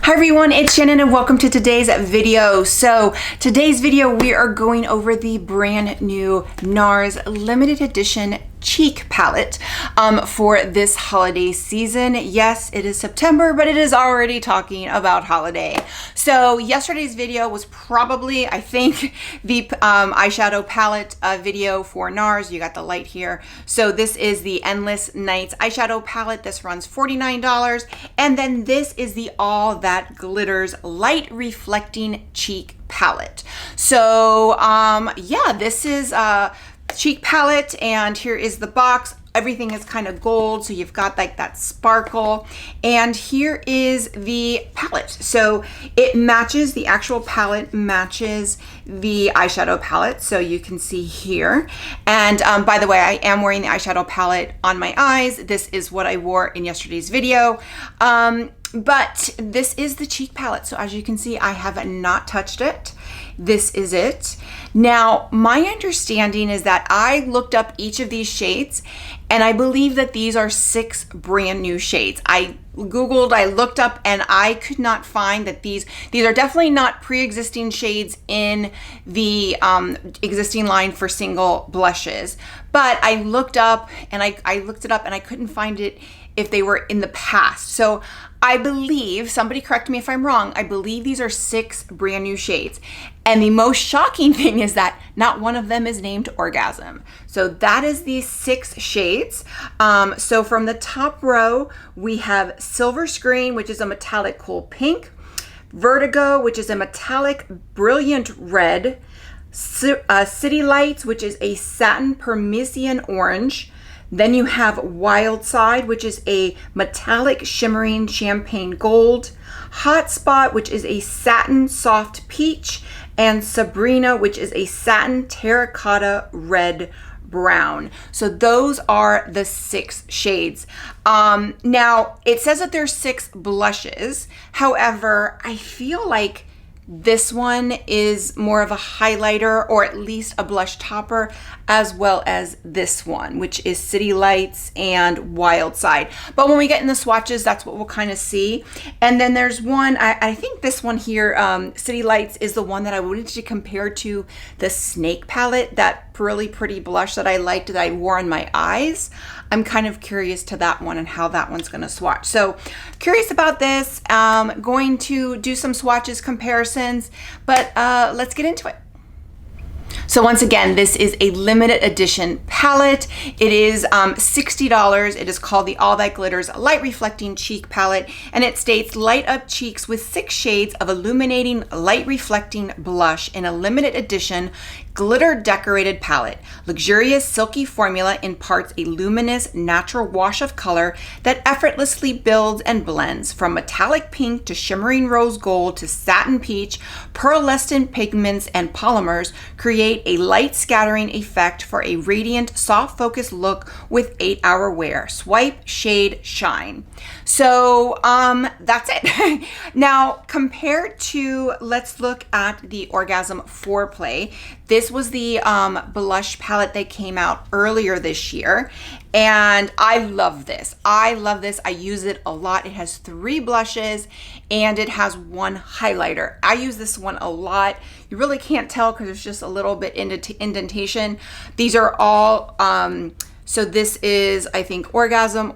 Hi everyone, it's Shannon and welcome to today's video. So today's video we are going over the brand new Nars limited edition cheek palette for this holiday season. Yes, it is September, but it is already talking about holiday. So yesterday's video was probably, I think, the eyeshadow palette video for Nars. You got the light here. So this is the Endless Nights eyeshadow palette. This runs $49. And then this is the All That Glitters light reflecting cheek palette. So yeah, this is cheek palette, and here is the box. Everything is kind of gold, so you've got like that sparkle, and here is the palette. So it matches, the actual palette matches the eyeshadow palette, so you can see here. And by the way, I am wearing the eyeshadow palette on my eyes. This is what I wore in yesterday's video. But this is the cheek palette, so as you can see, I have not touched it. This is it. Now, my understanding is that I looked up each of these shades, and I believe that these are 6 brand new shades. I Googled, I looked up, and I could not find that these are definitely not pre-existing shades in the existing line for single blushes. But I looked up, and I looked it up, and I couldn't find it if they were in the past. So I believe, somebody correct me if I'm wrong, I believe these are 6 brand new shades. And the most shocking thing is that not one of them is named Orgasm. So that is the 6 shades. So from the top row, we have Silver Screen, which is a metallic cool pink, Vertigo, which is a metallic brilliant red, City Lights, which is a satin Parmesan orange. Then you have Wild Side, which is a metallic shimmering champagne gold, Hot Spot, which is a satin soft peach, and Sabrina, which is a satin terracotta red brown. So those are the 6 shades. Now it says that there's 6 blushes. However, I feel like this one is more of a highlighter, or at least a blush topper, as well as this one, which is City Lights and Wild Side. But when we get in the swatches, that's what we'll kind of see. And then there's one, I think this one here, City Lights, is the one that I wanted to compare to the Snake palette, that really pretty blush that I liked that I wore on my eyes. I'm kind of curious to that one and how that one's gonna swatch. So curious about this. Going to do some swatches comparisons, but let's get into it. So once again, this is a limited edition palette. It is $60. It is called the All That Glitters Light Reflecting Cheek Palette, and it states light up cheeks with 6 shades of illuminating light reflecting blush in a limited edition glitter decorated palette. Luxurious silky formula imparts a luminous natural wash of color that effortlessly builds and blends. From metallic pink to shimmering rose gold to satin peach, pearlescent pigments and polymers create a light scattering effect for a radiant, soft focus look with 8-hour wear. Swipe, shade, shine. So that's it. Now, compared to, let's look at the Orgasm Foreplay. This was the blush palette that came out earlier this year, and I love this. I love this. I use it a lot. It has 3 blushes and it has 1 highlighter. I use this one a lot. You really can't tell because there's just a little bit indentation. These are all, so this is, I think, Orgasm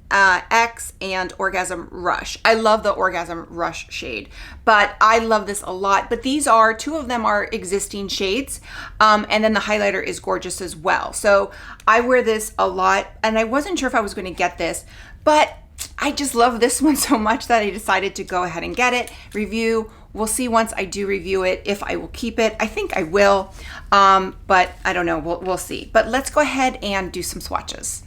X and Orgasm Rush. I love the Orgasm Rush shade, but I love this a lot. But these are, 2 of them are existing shades, and then the highlighter is gorgeous as well. So I wear this a lot, and I wasn't sure if I was going to get this, but I just love this one so much that I decided to go ahead and get it. Review. We'll see once I do review it if I will keep it. I think I will, but I don't know. We'll see. But let's go ahead and do some swatches.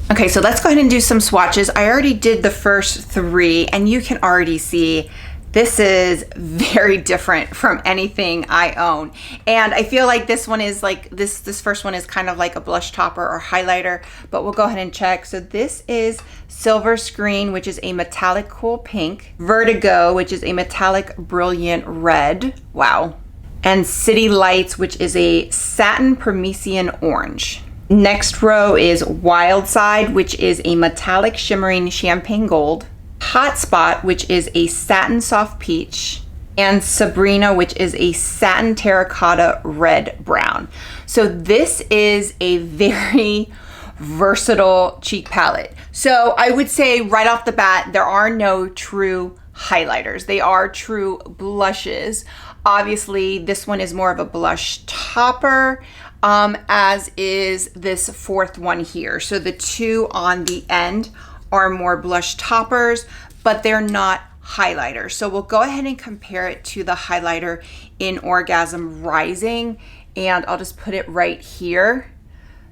Okay, so let's go ahead and do some swatches. I already did the first 3, and you can already see this is very different from anything I own. And I feel like this one is like, this first one is kind of like a blush topper or highlighter, but we'll go ahead and check. So this is Silver Screen, which is a metallic cool pink, Vertigo, which is a metallic brilliant red, wow, and City Lights, which is a satin Parmesan orange. Next row is Wild Side, which is a metallic shimmering champagne gold, Hotspot, which is a satin soft peach, and Sabrina, which is a satin terracotta red brown. So this is a very versatile cheek palette. So I would say right off the bat, there are no true highlighters. They are true blushes. Obviously, this one is more of a blush topper, as is this fourth one here. So the two on the end are more blush toppers, but they're not highlighter. So we'll go ahead and compare it to the highlighter in Orgasm Rising, and I'll just put it right here.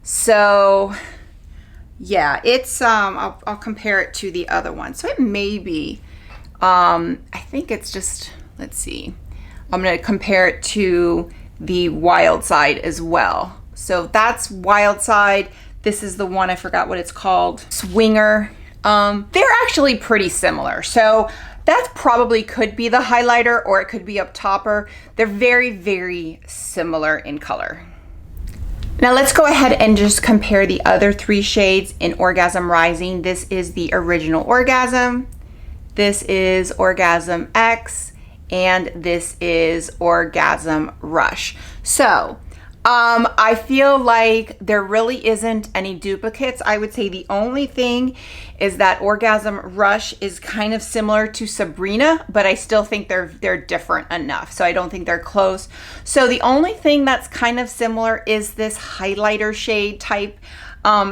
So yeah, it's I'll compare it to the other one. So it may be I think it's just, let's see, I'm going to compare it to the Wild Side as well. So that's Wild Side. This is the one, I forgot what it's called, Swinger. They're actually pretty similar. So that probably could be the highlighter, or it could be up topper. They're very, very similar in color. Now let's go ahead and just compare the other three shades in Orgasm Rising. This is the original Orgasm. This is Orgasm X, and this is Orgasm Rush. So I feel like there really isn't any duplicates. I would say the only thing is that Orgasm Rush is kind of similar to Sabrina, but I still think they're different enough. So I don't think they're close. So the only thing that's kind of similar is this highlighter shade type.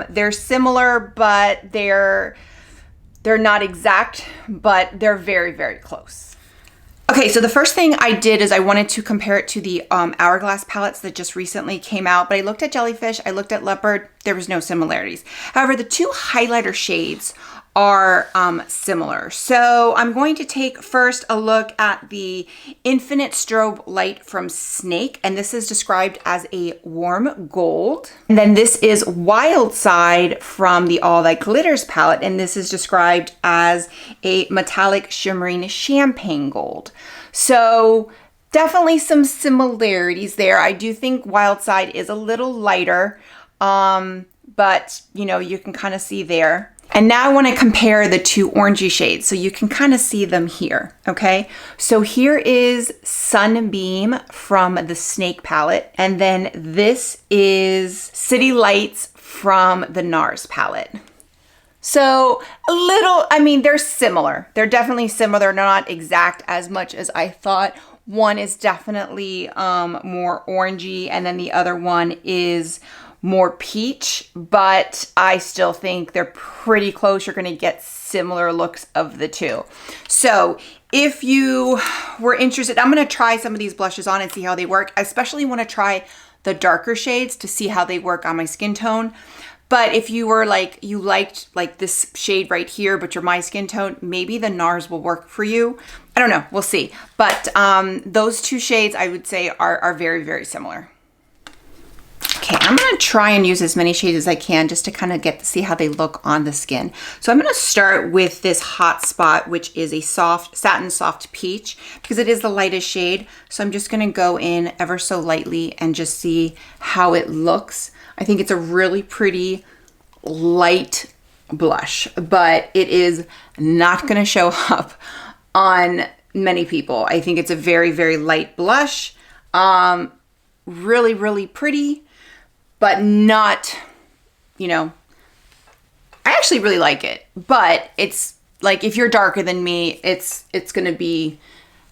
They're similar, but they're not exact, but they're very, very close. Okay, so the first thing I did is I wanted to compare it to the Hourglass palettes that just recently came out, but I looked at Jellyfish, I looked at Leopard, there was no similarities. However, the two highlighter shades are similar. So I'm going to take first a look at the Infinite Strobe Light from Snake, and this is described as a warm gold. And then this is Wild Side from the All That Glitters palette, and this is described as a metallic shimmering champagne gold. So definitely some similarities there. I do think Wild Side is a little lighter, but you know, you can kind of see there. And now I want to compare the two orangey shades so you can kind of see them here, okay? So here is Sunbeam from the Snake palette, and then this is City Lights from the Nars palette. So a little, I mean, they're similar. They're definitely similar. They're not exact as much as I thought. One is definitely more orangey, and then the other one is more peach, but I still think they're pretty close. You're going to get similar looks of the two. So if you were interested, I'm going to try some of these blushes on and see how they work. I especially want to try the darker shades to see how they work on my skin tone. But if you were like, you liked like this shade right here, but you're my skin tone, maybe the Nars will work for you. I don't know, we'll see. But those two shades I would say are very, very similar. Okay, I'm going to try and use as many shades as I can just to kind of get to see how they look on the skin. So I'm going to start with this Hotspot, which is a soft, satin soft peach, because it is the lightest shade. So I'm just going to go in ever so lightly and just see how it looks. I think it's a really pretty light blush, but it is not going to show up on many people. I think it's a very, very light blush. Really, really pretty, but not, you know, I actually really like it, but it's like, if you're darker than me, it's going to be,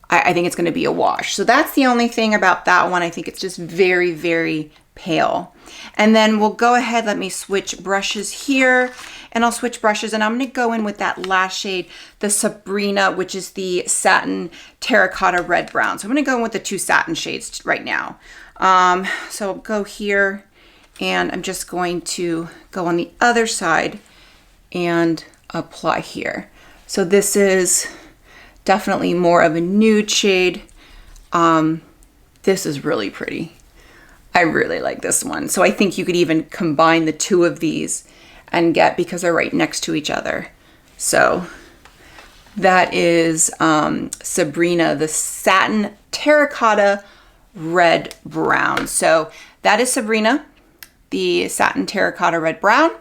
I think it's going to be a wash. So that's the only thing about that one. I think it's just very, very pale. And then we'll go ahead, let me switch brushes here, and I'll switch brushes, and I'm going to go in with that last shade, the Sabrina, which is the satin terracotta red brown. So I'm going to go in with the two satin shades right now. So I'll go here, and I'm just going to go on the other side and apply here. So this is definitely more of a nude shade. This is really pretty. I really like this one. So I think you could even combine the two of these and get, because they're right next to each other. So that is Sabrina, the satin terracotta red brown. So that is Sabrina, the satin terracotta red brown.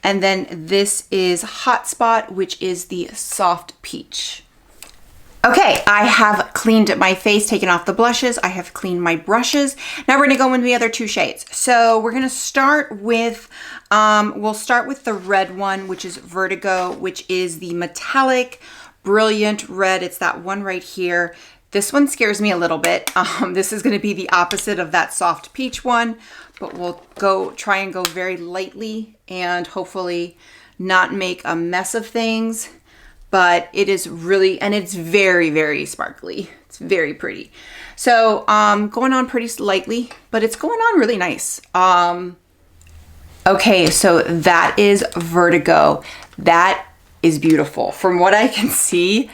And then this is Hotspot, which is the soft peach. Okay, I have cleaned my face, taken off the blushes. I have cleaned my brushes. Now we're gonna go into the other two shades. So we're gonna start with, we'll start with the red one, which is Vertigo, which is the metallic, brilliant red. It's that one right here. This one scares me a little bit. This is gonna be the opposite of that soft peach one, but we'll try and go very lightly and hopefully not make a mess of things. But it is really, and it's very, very sparkly. It's very pretty. So going on pretty lightly, but it's going on really nice. Okay, so that is Vertigo. That is beautiful. From what I can see,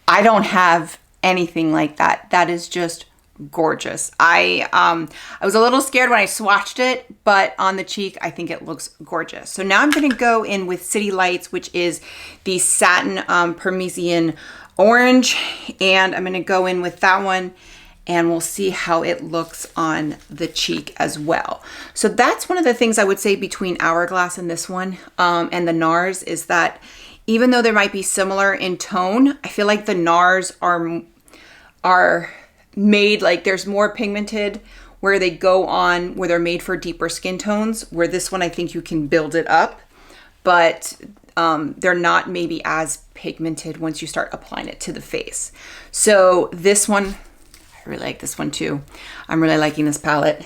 I don't have anything like that. That is just gorgeous. I was a little scared when I swatched it, but on the cheek, I think it looks gorgeous. So now I'm going to go in with City Lights, which is the satin Parmesan orange, and I'm going to go in with that one, and we'll see how it looks on the cheek as well. So that's one of the things I would say between Hourglass and this one, and the Nars, is that even though they might be similar in tone, I feel like the Nars are made, like there's more pigmented where they go on, where they're made for deeper skin tones, where this one I think you can build it up, but they're not maybe as pigmented once you start applying it to the face. So this one, I really like this one too. I'm really liking this palette.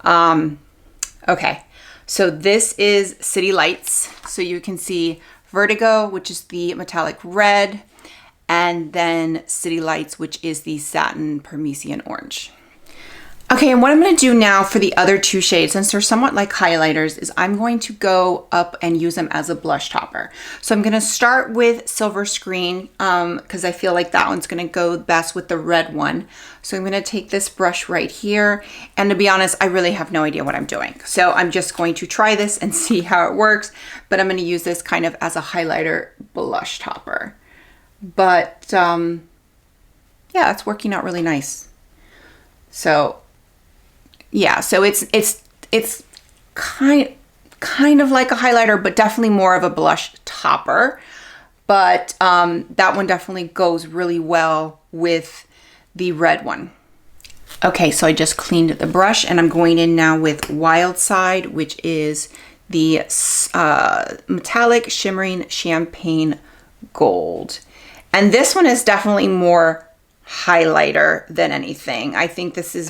Okay, so this is City Lights. So you can see Vertigo, which is the metallic red, and then City Lights, which is the satin Parmesan orange. Okay, and what I'm gonna do now for the other two shades, since they're somewhat like highlighters, is I'm going to go up and use them as a blush topper. So I'm gonna start with Silver Screen, because I feel like that one's gonna go best with the red one. So I'm gonna take this brush right here, and to be honest, I really have no idea what I'm doing. So I'm just going to try this and see how it works, but I'm gonna use this kind of as a highlighter blush topper. But yeah, it's working out really nice. So yeah, so it's kind of like a highlighter, but definitely more of a blush topper. But that one definitely goes really well with the red one. Okay, so I just cleaned the brush, and I'm going in now with Wild Side, which is the metallic shimmering champagne gold. And this one is definitely more highlighter than anything. I think this is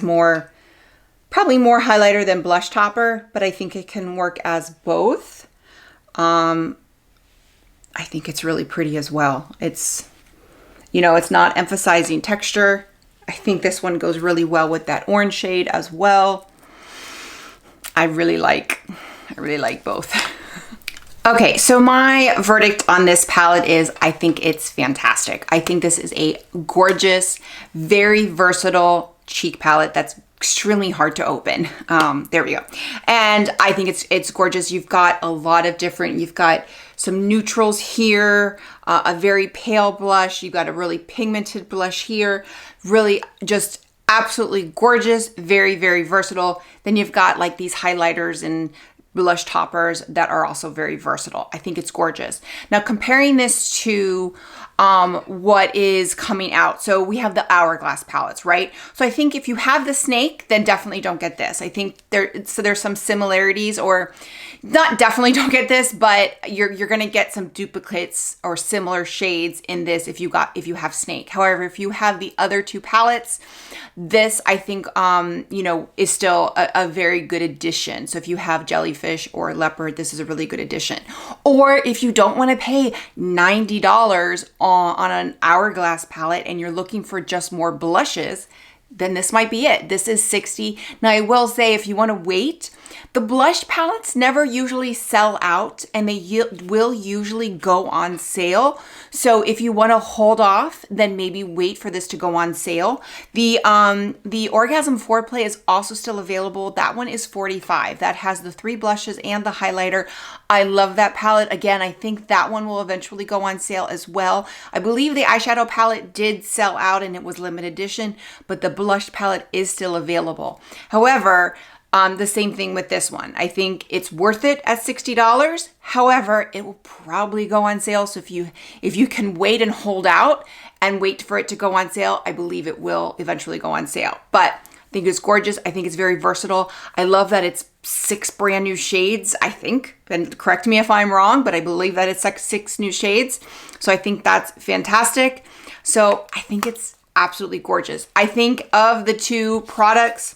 probably more highlighter than blush topper, but I think it can work as both. I think it's really pretty as well. It's, you know, it's not emphasizing texture. I think this one goes really well with that orange shade as well. I really like both. Okay, so my verdict on this palette is I think it's fantastic. I think this is a gorgeous, very versatile cheek palette that's extremely hard to open. There we go. And I think it's gorgeous. You've got a lot of different, you've got some neutrals here, a very pale blush. You've got a really pigmented blush here. Really just absolutely gorgeous, very, very versatile. Then you've got like these highlighters and blush toppers that are also very versatile. I think it's gorgeous. Now comparing this to what is coming out. So we have the Hourglass palettes, right? So I think if you have the snake, then definitely don't get this. I think there's some similarities, or not definitely don't get this, but you're gonna get some duplicates or similar shades in this if you have snake. However, if you have the other two palettes, this I think you know, is still a very good addition. So if you have jellyfish or leopard, this is a really good addition. Or if you don't want to pay $90 on an Hourglass palette and you're looking for just more blushes, then this might be it. This is $60. Now I will say, if you want to wait, the blush palettes never usually sell out, and they will usually go on sale. So if you want to hold off, then maybe wait for this to go on sale. The Orgasm Four is also still available. That one is $45. That has the 3 blushes and the highlighter. I love that palette. Again, I think that one will eventually go on sale as well. I believe the eyeshadow palette did sell out and it was limited edition, but the blush palette is still available. However, The same thing with this one. I think it's worth it at $60. However, it will probably go on sale. So if you can wait and hold out and wait for it to go on sale, I believe it will eventually go on sale. But I think it's gorgeous. I think it's very versatile. I love that it's 6 brand new shades, I think. And correct me if I'm wrong, but I believe that it's like 6 new shades. So I think that's fantastic. So I think it's absolutely gorgeous. I think of the 2 products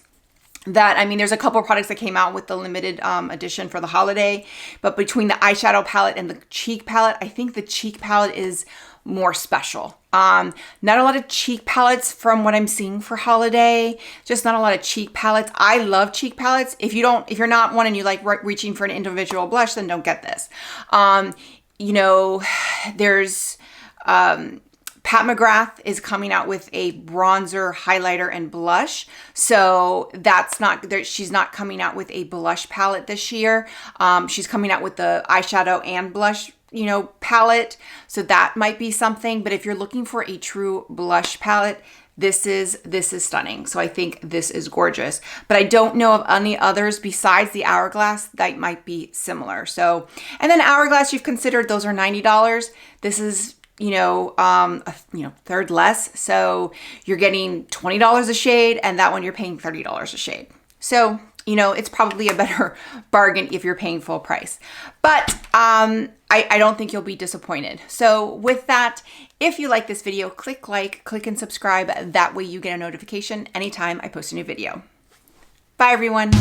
that, I mean, there's a couple of products that came out with the limited edition for the holiday, but between the eyeshadow palette and the cheek palette, I think the cheek palette is more special. Not a lot of cheek palettes from what I'm seeing for holiday, just not a lot of cheek palettes. I love cheek palettes. If you're not one and you like reaching for an individual blush, then don't get this. You know, there's, Pat McGrath is coming out with a bronzer, highlighter, and blush. So that's not, she's not coming out with a blush palette this year. She's coming out with the eyeshadow and blush, you know, palette. So that might be something. But if you're looking for a true blush palette, this is stunning. So I think this is gorgeous. But I don't know of any others besides the Hourglass that might be similar. So, and then Hourglass, you've considered, those are $90. This is, you know, a third less. So you're getting $20 a shade, and that one you're paying $30 a shade. So, you know, it's probably a better bargain if you're paying full price. But I don't think you'll be disappointed. So with that, if you like this video, click like, click and subscribe. That way you get a notification anytime I post a new video. Bye, everyone.